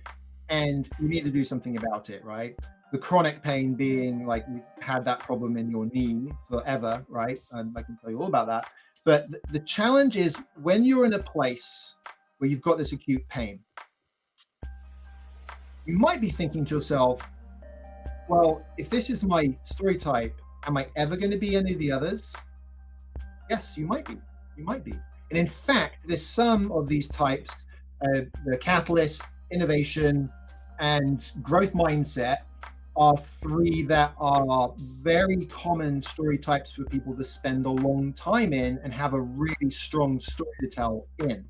and you need to do something about it, right? The chronic pain being like you've had that problem in your knee forever, right? And I can tell you all about that. But the challenge is when you're in a place where you've got this acute pain, you might be thinking to yourself, well, if this is my story type, am I ever going to be any of the others? Yes, you might be. And in fact, there's some of these types, the catalyst, innovation, and growth mindset are three that are very common story types for people to spend a long time in and have a really strong story to tell in.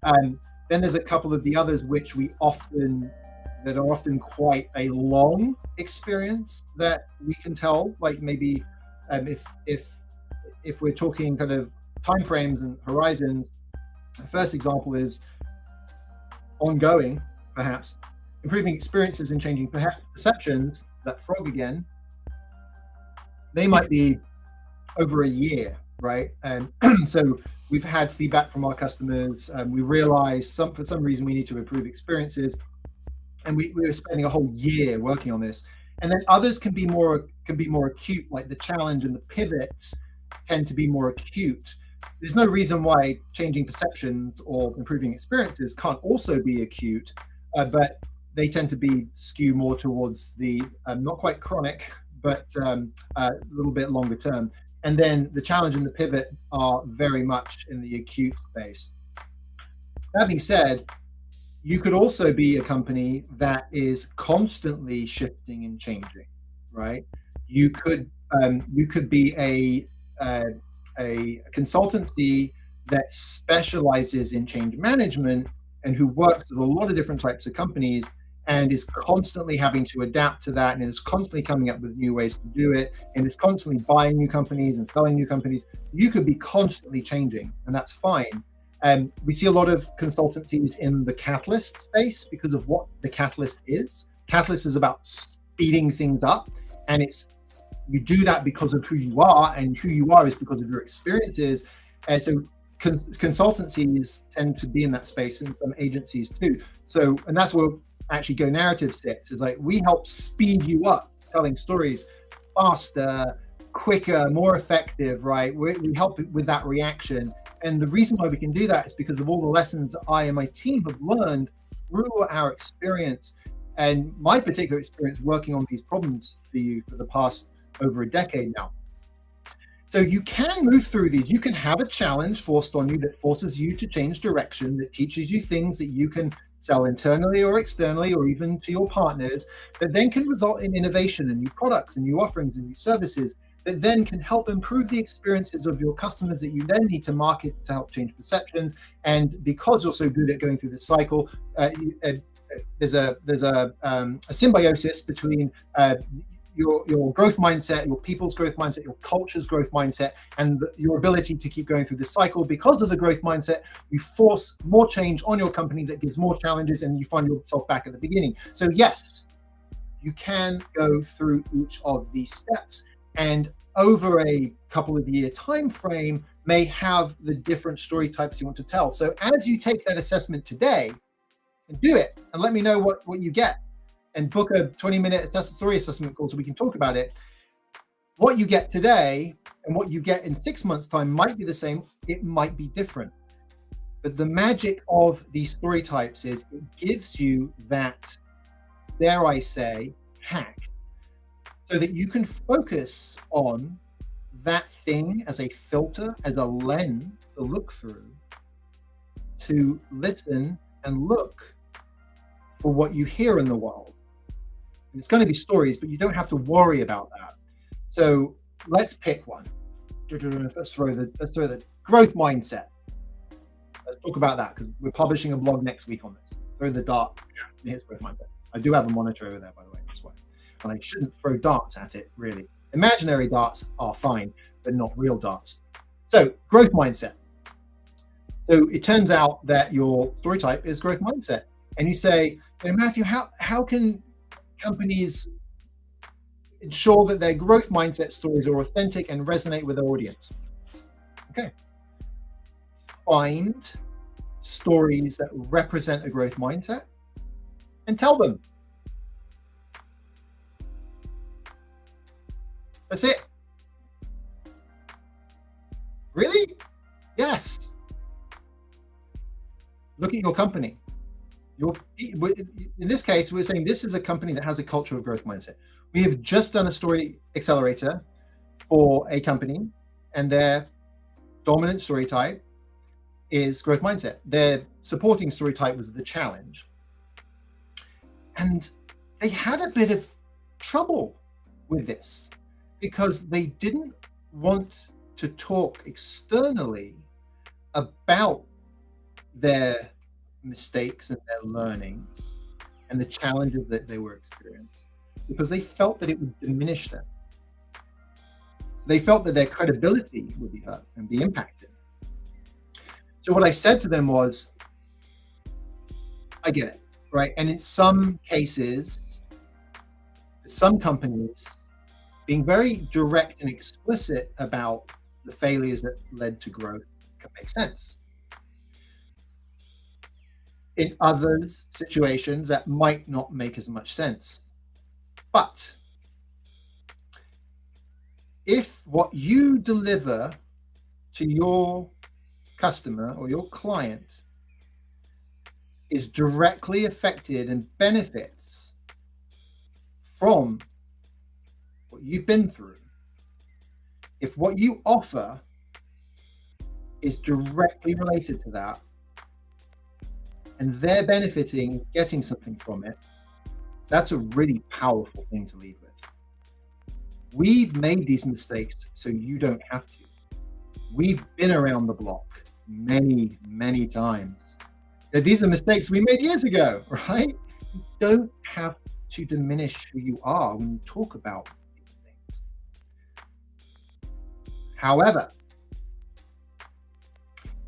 Then there's a couple of the others which that are often quite a long experience that we can tell, like maybe if we're talking kind of timeframes and horizons. The first example is ongoing, perhaps, improving experiences and changing perceptions. That frog again. They might be over a year, right? And so we've had feedback from our customers. We realized for some reason we need to improve experiences, and we were spending a whole year working on this. And then others can be more acute, like the challenge and the pivots tend to be more acute. There's no reason why changing perceptions or improving experiences can't also be acute, but they tend to be skew more towards the not quite chronic, but a little bit longer term. And then the challenge and the pivot are very much in the acute space. That being said, you could also be a company that is constantly shifting and changing, right? You could be a consultancy that specializes in change management and who works with a lot of different types of companies and is constantly having to adapt to that and is constantly coming up with new ways to do it and is constantly buying new companies and selling new companies. You could be constantly changing, and that's fine. We see a lot of consultancies in the catalyst space because of what the catalyst is. Catalyst is about speeding things up, and you do that because of who you are, and who you are is because of your experiences. And so consultancies tend to be in that space, and some agencies too. So, and that's where actually Go Narrative sits. It's like we help speed you up, telling stories faster, quicker, more effective, right? We help with that reaction. And the reason why we can do that is because of all the lessons I and my team have learned through our experience, and my particular experience working on these problems for you for the past over a decade now. So you can move through these. You can have a challenge forced on you that forces you to change direction, that teaches you things that you can sell internally or externally, or even to your partners, that then can result in innovation and new products and new offerings and new services that then can help improve the experiences of your customers that you then need to market to help change perceptions. And because you're so good at going through this cycle, there's a symbiosis between your growth mindset, your people's growth mindset, your culture's growth mindset, and your ability to keep going through this cycle. Because of the growth mindset, you force more change on your company that gives more challenges, and you find yourself back at the beginning. So yes, you can go through each of these steps, and over a couple of year time frame may have the different story types you want to tell. So as you take that assessment today, and do it, and let me know what you get, and book a 20-minute story assessment call so we can talk about it. What you get today and what you get in 6 months' time might be the same, it might be different. But the magic of these story types is it gives you that, dare I say, hack, so that you can focus on that thing as a filter, as a lens to look through, to listen and look for what you hear in the world. And it's going to be stories, but you don't have to worry about that. So let's pick one. Let's throw the growth mindset. Let's talk about that, because we're publishing a blog next week on this. Throw the dart. Here's growth mindset. I do have a monitor over there, by the way. That's why. And I shouldn't throw darts at it, really. Imaginary darts are fine, but not real darts. So growth mindset. So it turns out that your story type is growth mindset. And you say, hey, Matthew, how can companies ensure that their growth mindset stories are authentic and resonate with their audience? Okay. Find stories that represent a growth mindset and tell them. That's it. Really? Yes. Look at your company. In this case, we're saying this is a company that has a culture of growth mindset. We have just done a story accelerator for a company, and their dominant story type is growth mindset. Their supporting story type was the challenge. And they had a bit of trouble with this because they didn't want to talk externally about their mistakes and their learnings and the challenges that they were experiencing, because they felt that it would diminish them. They felt that their credibility would be hurt and be impacted. So what I said to them was, I get it, right? And in some cases, for some companies, being very direct and explicit about the failures that led to growth can make sense. In others situations, that might not make as much sense. But if what you deliver to your customer or your client is directly affected and benefits from what you've been through, if what you offer is directly related to that, and they're benefiting, getting something from it, that's a really powerful thing to lead with. We've made these mistakes so you don't have to. We've been around the block. many, many times. These are mistakes we made years ago, right? You don't have to diminish who you are when you talk about these things. However,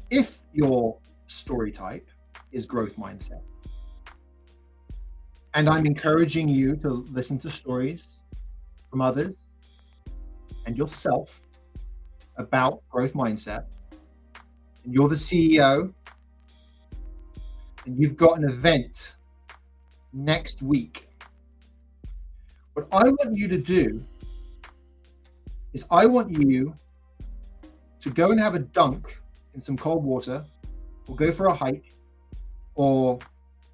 if your story type is growth mindset, and I'm encouraging you to listen to stories from others and yourself about growth mindset, and you're the CEO, and you've got an event next week, what I want you to do is I want you to go and have a dunk in some cold water, or go for a hike, or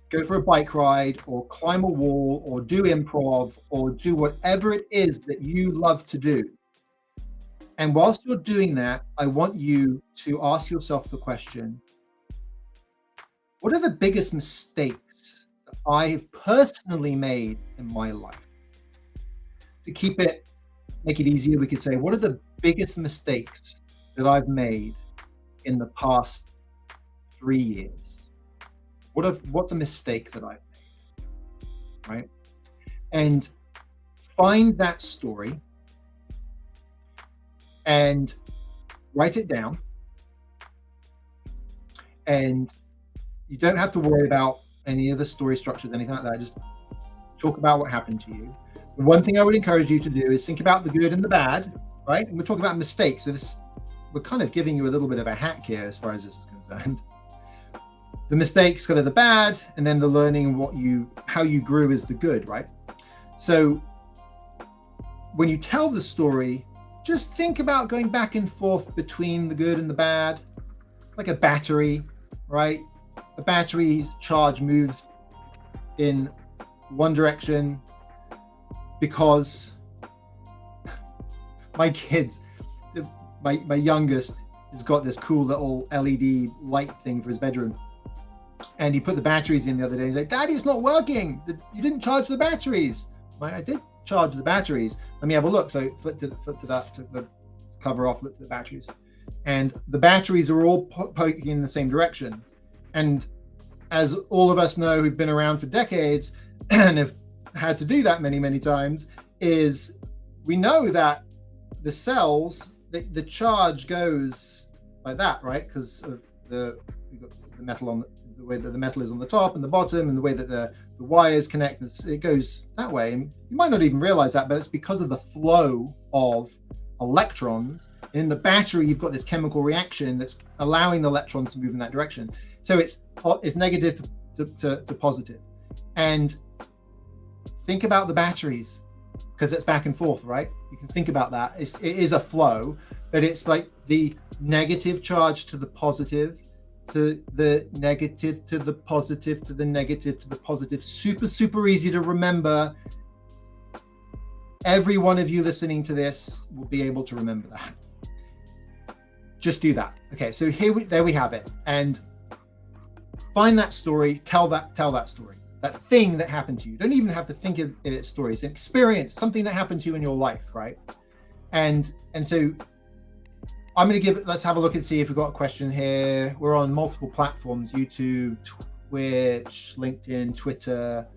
go for a bike ride, or climb a wall, or do improv, or do whatever it is that you love to do. And whilst you're doing that, I want you to ask yourself the question, what are the biggest mistakes that I have personally made in my life? To make it easier, we could say, what are the biggest mistakes that I've made in the past 3 years? What's a mistake that I've made, right? And find that story and write it down. And you don't have to worry about any of the story structures, anything like that. Just talk about what happened to you. The one thing I would encourage you to do is think about the good and the bad, right? And we're talking about mistakes. So we're kind of giving you a little bit of a hack here as far as this is concerned. The mistakes, kind of the bad, and then the learning how you grew is the good, right? So when you tell the story, just think about going back and forth between the good and the bad, like a battery, right? The battery's charge moves in one direction because my kids, my youngest has got this cool little LED light thing for his bedroom. And he put the batteries in the other day. He's like, Daddy, it's not working. You didn't charge the batteries. I did charge the batteries. Let me have a look. So I flipped it up, took the cover off, looked at the batteries. And the batteries are all poking in the same direction. And as all of us know who've been around for decades and have had to do that many, many times, is we know that the cells, the charge goes like that, right? Because of we've got the metal on the way that the metal is on the top and the bottom, and the way that the wires connect, it goes that way. And you might not even realize that, but it's because of the flow of electrons. In the battery, you've got this chemical reaction that's allowing the electrons to move in that direction. So it's negative to positive. And think about the batteries, because it's back and forth, right? You can think about that. It is a flow, but it's like the negative charge to the positive, to the negative, to the positive, to the negative, to the positive. Super, super easy to remember. Every one of you listening to this will be able to remember that. Just do that. Okay, so there we have it. And find that story, tell that story, that thing that happened to you. Don't even have to think of it as story. It's an experience, something that happened to you in your life, right? And so I'm going to let's have a look and see if we've got a question here. We're on multiple platforms, YouTube, Twitch, LinkedIn, Twitter.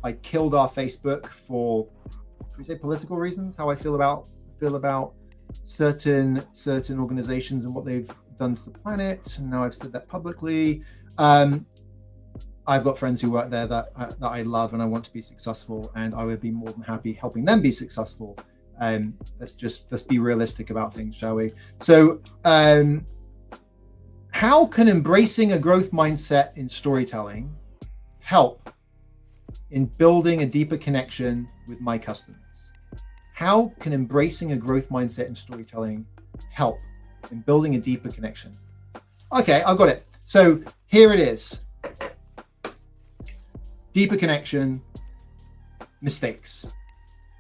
I killed our Facebook for, should we say, political reasons, how I feel about certain organizations and what they've done to the planet. And now I've said that publicly. I've got friends who work there that I love and I want to be successful, and I would be more than happy helping them be successful. Let's be realistic about things, shall we? So how can embracing a growth mindset in storytelling help in building a deeper connection with my customers? How can embracing a growth mindset in storytelling help in building a deeper connection? Okay, I've got it. So here it is. Deeper connection, mistakes.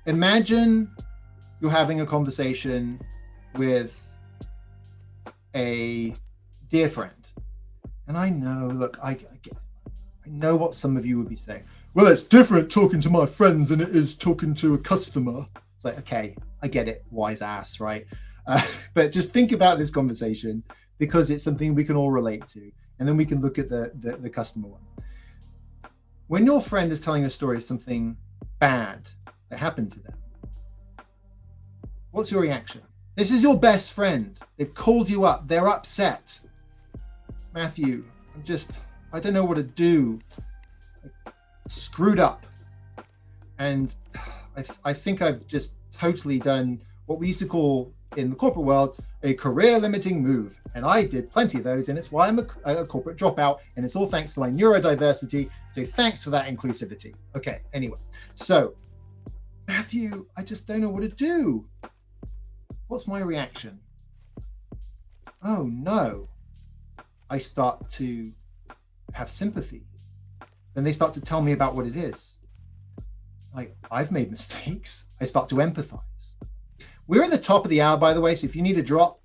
Imagine you're having a conversation with a dear friend. And I know, look, I know what some of you would be saying. Well, it's different talking to my friends than it is talking to a customer. It's like, okay, I get it, wise ass, right? But just think about this conversation. because it's something we can all relate to. And then we can look at the customer one. When your friend is telling a story of something bad that happened to them, what's your reaction? This is your best friend. They've called you up. They're upset. Matthew, I don't know what to do. Screwed up. And I think I've just totally done what we used to call in the corporate world a career limiting move. And I did plenty of those, and it's why I'm a corporate dropout, and it's all thanks to my neurodiversity. So thanks for that inclusivity. Okay, anyway. So, Matthew, I just don't know what to do. What's my reaction? Oh no. I start to have sympathy. Then they start to tell me about what it is. Like, I've made mistakes. I start to empathize. We're at the top of the hour, by the way, so if you need a drop,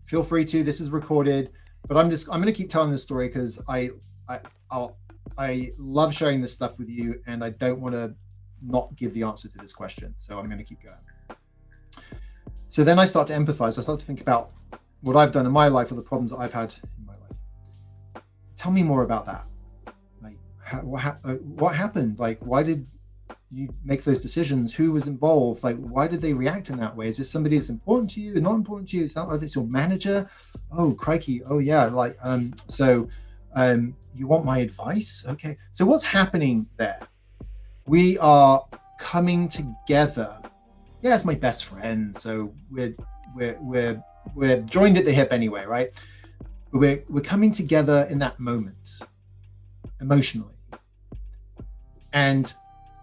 feel free to. This is recorded, but I'm going to keep telling this story because I love sharing this stuff with you, and I don't want to not give the answer to this question. So I'm going to keep going. So then I start to empathize. I start to think about what I've done in my life or the problems that I've had in my life. Tell me more about that. Like, what happened? Like, why did you make those decisions? Who was involved? Like, why did they react in that way? Is this somebody that's important to you and not important to you? It's not like it's your manager. Oh, crikey. Oh yeah. Like, you want my advice? Okay. So what's happening there? We are coming together. Yeah, it's my best friend. So we're joined at the hip anyway, right? We're coming together in that moment, emotionally. And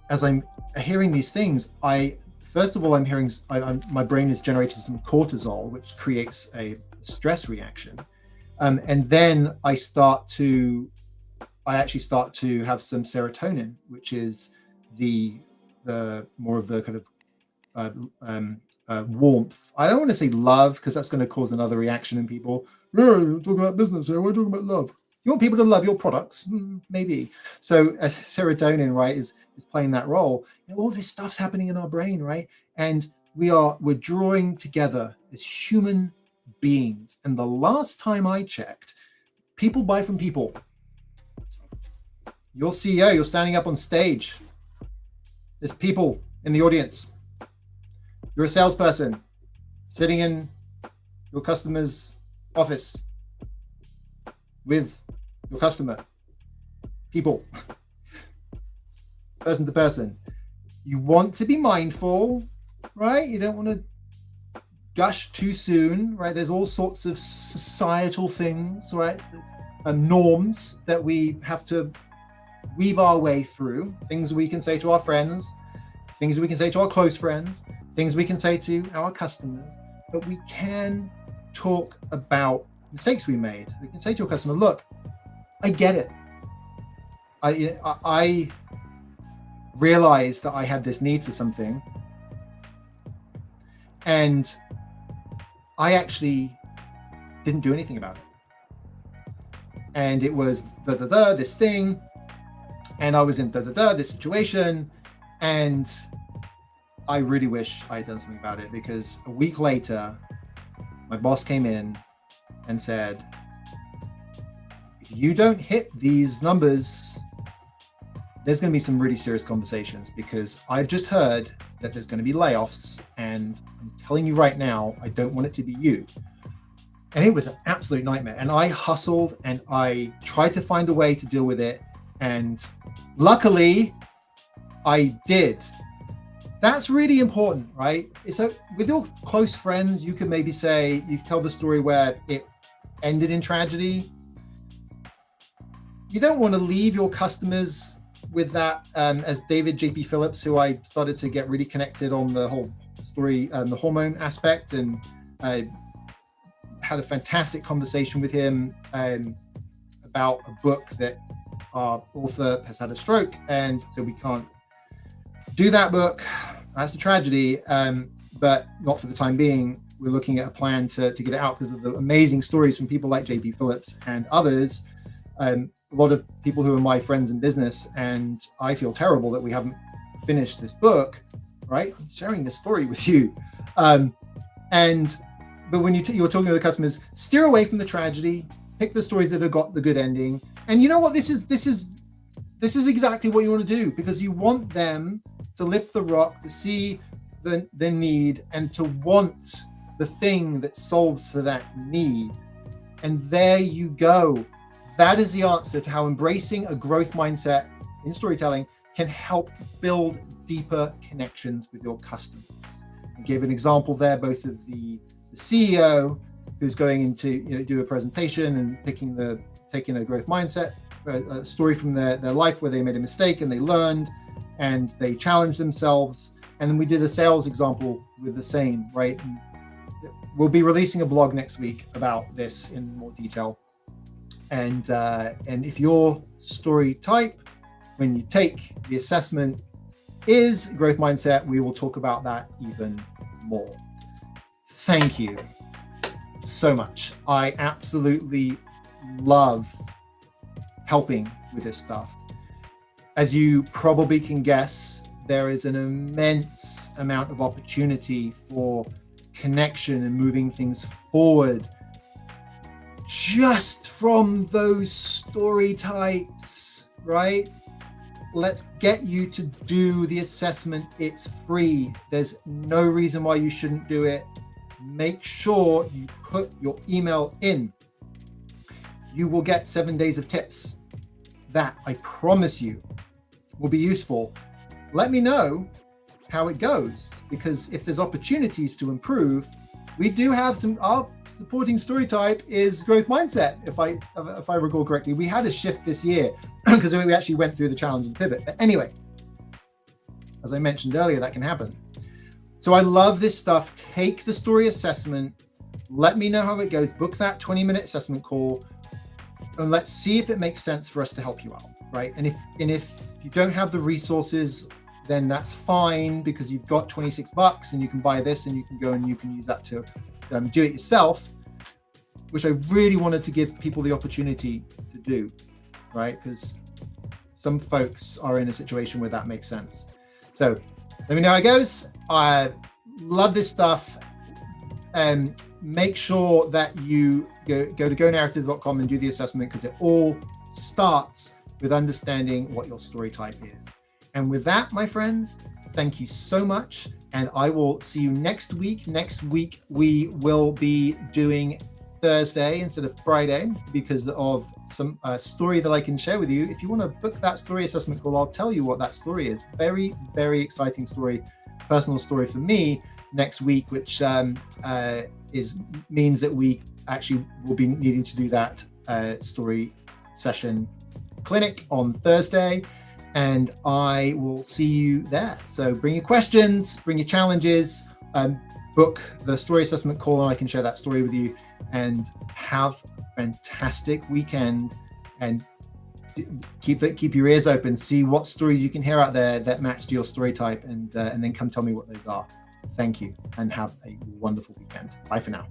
as I'm hearing these things, I'm hearing my brain is generating some cortisol, which creates a stress reaction, and then I actually start to have some serotonin, which is the more of the kind of warmth. I don't want to say love, because that's going to cause another reaction in people. We're talking about business here. We're talking about love. You want people to love your products? Maybe. So serotonin, right, is playing that role. All this stuff's happening in our brain, right? And we're drawing together as human beings. And the last time I checked, people buy from people. Your CEO, you're standing up on stage. There's people in the audience. You're a salesperson sitting in your customer's office with your customer. People. Person to person. You want to be mindful, right? You don't want to gush too soon, right? There's all sorts of societal things, right? Norms that we have to weave our way through. Things we can say to our friends, things we can say to our close friends, things we can say to our customers. But we can talk about mistakes we made. We can say to a customer, look, I get it. I realized that I had this need for something, and I actually didn't do anything about it. And it was this thing, and I was in this situation, and I really wish I had done something about it, because a week later, my boss came in and said, if you don't hit these numbers, there's going to be some really serious conversations, because I've just heard that there's going to be layoffs, and I'm telling you right now, I don't want it to be you. And it was an absolute nightmare. And I hustled and I tried to find a way to deal with it. And luckily I did. That's really important, right? So with your close friends, you can maybe say, you tell the story where it ended in tragedy. You don't want to leave your customers with that, as David J.P. Phillips, who I started to get really connected on the whole story, the hormone aspect, and I had a fantastic conversation with him about a book that our author has had a stroke, and so we can't do that book. That's a tragedy, but not for the time being. We're looking at a plan to get it out because of the amazing stories from people like J.P. Phillips and others. A lot of people who are my friends in business, and I feel terrible that we haven't finished this book, right? I'm sharing this story with you. And but when you're talking to the customers, steer away from the tragedy. Pick the stories that have got the good ending. And you know what? This is exactly what you want to do, because you want them to lift the rock, to see the need, and to want the thing that solves for that need. And there you go. That is the answer to how embracing a growth mindset in storytelling can help build deeper connections with your customers. I gave an example there, both of the CEO who's going into do a presentation and taking a growth mindset, a story from their life where they made a mistake and they learned and they challenged themselves. And then we did a sales example with the same, right? And we'll be releasing a blog next week about this in more detail. And if your story type, when you take the assessment, is growth mindset, we will talk about that even more. Thank you so much. I absolutely love helping with this stuff. As you probably can guess, there is an immense amount of opportunity for connection and moving things forward just from those story types, right? Let's get you to do the assessment. It's free. There's no reason why you shouldn't do it. Make sure you put your email in. You will get 7 days of tips. That, I promise you, will be useful. Let me know how it goes, because if there's opportunities to improve, we do have some. Our supporting story type is growth mindset. If I recall correctly, we had a shift this year because we actually went through the challenge and pivot. But anyway, as I mentioned earlier, that can happen. So I love this stuff. Take the story assessment. Let me know how it goes. Book that 20-minute assessment call, and let's see if it makes sense for us to help you out, right? And if you don't have the resources, then that's fine, because you've got $26 and you can buy this and you can go and you can use that to do it yourself, which I really wanted to give people the opportunity to do, right? Because some folks are in a situation where that makes sense. So let me know how it goes. I love this stuff. And make sure that you go to gonarrative.com and do the assessment, because it all starts with understanding what your story type is. And with that, my friends, thank you so much. And I will see you next week. Next week, we will be doing Thursday instead of Friday because of some story that I can share with you. If you want to book that story assessment call, I'll tell you what that story is. Very, very exciting story, personal story for me next week, which means that we actually will be needing to do that story session clinic on Thursday. And I will see you there. So bring your questions, bring your challenges, book the story assessment call, and I can share that story with you. And have a fantastic weekend. And keep your ears open. See what stories you can hear out there that match to your story type, and then come tell me what those are. Thank you, and have a wonderful weekend. Bye for now.